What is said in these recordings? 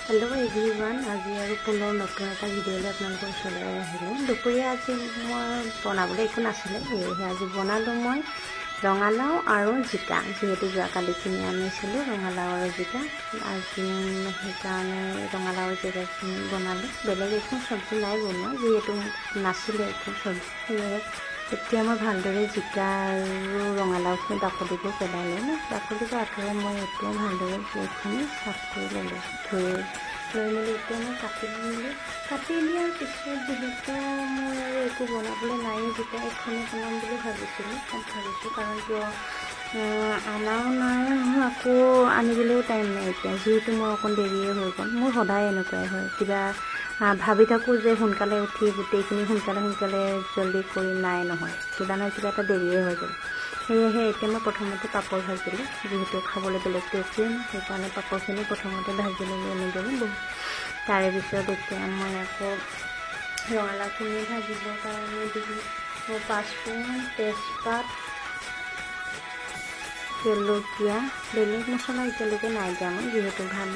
Hello everyone আজি আৰু পুনৰ নতুন এটা ভিডিঅ'লৈ আপোনালোকৰ ওচৰলৈ আহিলোঁ। দুপৰীয়া আজি মই বনাবলৈ একো নাছিলে, সেয়েহে আজি বনালোঁ মই ৰঙালাও আৰু জিকা। যিহেতু যোৱাকালি কিনি আনিছিলোঁ ৰঙালাও আৰু জিকা, আজি সেইকাৰণে ৰঙালাও জিকাখিনি বনালোঁ। বেলেগ একো চব্জি নাই বনোৱা, যিহেতু নাছিলে একো চব্জি, সেয়েহে এতিয়া মই ভালদৰে জিকা আৰু ৰঙালাওখিনি বাকলিবোৰ পেলাই ল'লোঁ। বাকলিবোৰ আঁতৰাই মই এতিয়া ভালদৰে এইখিনি চাফ কৰি ল'লোঁ। ধুই লৈ মেলি এতিয়া মই কাটি দিয়াৰ পিছত যিহেতু মোৰ আৰু একো বনাবলৈ নাই, জিকা এখনে বনাম বুলি ভাবিছোঁ। কাৰণ কিয় আনাও নাই, মোৰ আকৌ আনিবলৈও টাইম নাই এতিয়া, যিহেতু মই অকণ দেৰিয়ে হৈ গ'ল। মোৰ সদায় এনেকুৱাই হয়, কিবা ভাবি থাকোঁ যে সোনকালে উঠি গোটেইখিনি সোনকালে জলদি কৰি নাই নহয়, কিবা নহয় কিবা এটা দেৰিয়ে হৈ গ'ল। সেয়েহে এতিয়া মই প্ৰথমতে পাপৰ ভাজিলোঁ, যিহেতু খাবলৈ বেলেগটো একোৱেই নাই, সেইকাৰণে পাপৰখিনি প্ৰথমতে ভাজি ল'লোঁ এনেদৰে। তাৰে পিছত এতিয়া মই আকৌ ৰঙালাওখিনি ভাজিবৰ কাৰণে দিলোঁ মই পাঁচফোৰণ, তেজপাত, জলকীয়া, বেলেগ মছলা এতিয়ালৈকে নাই দিয়া মই, যিহেতু ভাদ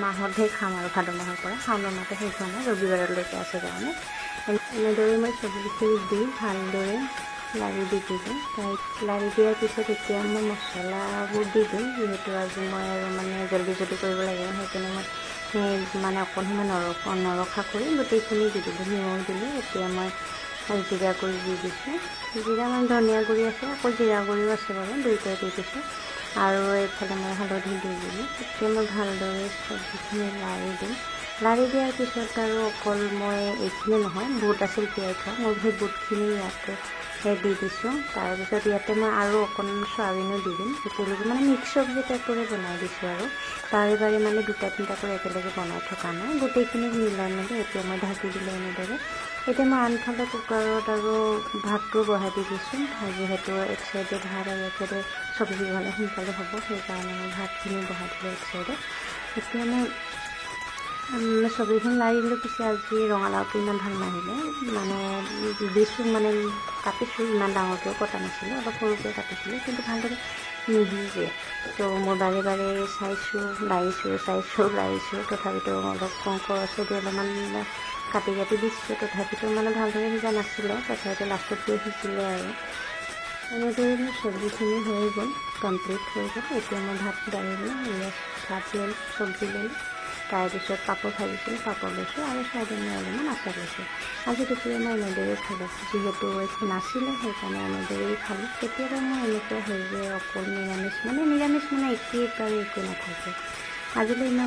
মাহতহে খাম আৰু ভাদ মাহৰ পৰা, শাওণ মাহতে শেষ হোৱা নাই, ৰবিবাৰলৈকে আছে কাৰণে। এনেদৰে মই চব্জিখিনি দি ভালদৰে লাৰি দি দিলোঁ। লাৰি দিয়াৰ পিছত এতিয়া মই মছলাবোৰ দি দিওঁ, যিহেতু আজি মই আৰু জলদি কৰিব লাগে, সেইকাৰণে মই অকণ সময় নৰখা কৰি গোটেইখিনি দি দিলোঁ। নিমখ দিলোঁ, এতিয়া মই জিৰা গুড়ি দি দিছোঁ, জিৰা ধনিয়া গুড়ি আছে, আকৌ জিৰা গুড়িও আছে বাৰু, দুয়োটাই দি দিছোঁ। আৰু এইফালে মই হালধি দি দিলোঁ। এতিয়া মই ভালদৰে চব্জিখিনি লাৰি দিম। লাৰি দিয়াৰ পিছত আৰু অকল মই এইখিনি নহয়, বুট আছিল তিয়াই থোৱা, মই সেই বুটখিনি ইয়াতে দি দিছোঁ। তাৰপিছত ইয়াতে মই আৰু অকণমান চয়াবিনো দি দিম, একেলগে মিক্স চব্জি টাইপৰে বনাই দিছোঁ আৰু বাৰে দুটা তিনিটা কৰি একেলগে বনাই থকা নাই, গোটেইখিনি মিলাই মেলি এতিয়া মই ঢাকি দিলোঁ এনেদৰে। এতিয়া মই আনফালে কুকাৰত আৰু ভাতটো বহাই দি দিছোঁ, যিহেতু এক চাইডে ভাত আৰু এক চাইডে চব্জি হ'লে সোনকালে হ'ব, সেইকাৰণে মই ভাতখিনি বহাই দিলোঁ এক চাইডে। এতিয়া মই চব্জিখিনি লাৰি দিলোঁ। পিছে আজি ৰঙালাওটো ইমান ভাল নাহিলে, দিছোঁ কাটিছোঁ, ইমান ডাঙৰকৈও কটা নাছিলোঁ, অলপ সৰুকৈ কাটিছিলোঁ, কিন্তু ভালদৰে নিসিজে। তো মই বাৰে বাৰে চাইছোঁ, লাৰিছোঁ, তথাপিতো অলপ খৰচেদি অলপমান কাটি দিছোঁ, তথাপিতো ভালদৰে সিজা নাছিলে, তথাপিতো লাষ্টত গৈ সিজিলে আৰু। এনেদৰে মোৰ চব্জিখিনি হৈ গ'ল, কমপ্লিট হৈ গ'ল। এতিয়া মই ভাত দাঙিলোঁ, ভাত লৈ চব্জি ল'লোঁ, তাৰপিছত পাপৰ ভাজিছিলোঁ, পাপৰ লৈছোঁ, আৰু চাইডে মই অলপমান আচাৰ লৈছোঁ। আজি দুপৰীয়া মই এনেদৰেই খালোঁ, যিহেতু একো নাছিলে সেইকাৰণে এনেদৰেই খালোঁ। কেতিয়াবা মই এনেকুৱা হয় যে অকল নিৰামিষ একেবাৰে একো নাথাকে। আজিলৈ ইমান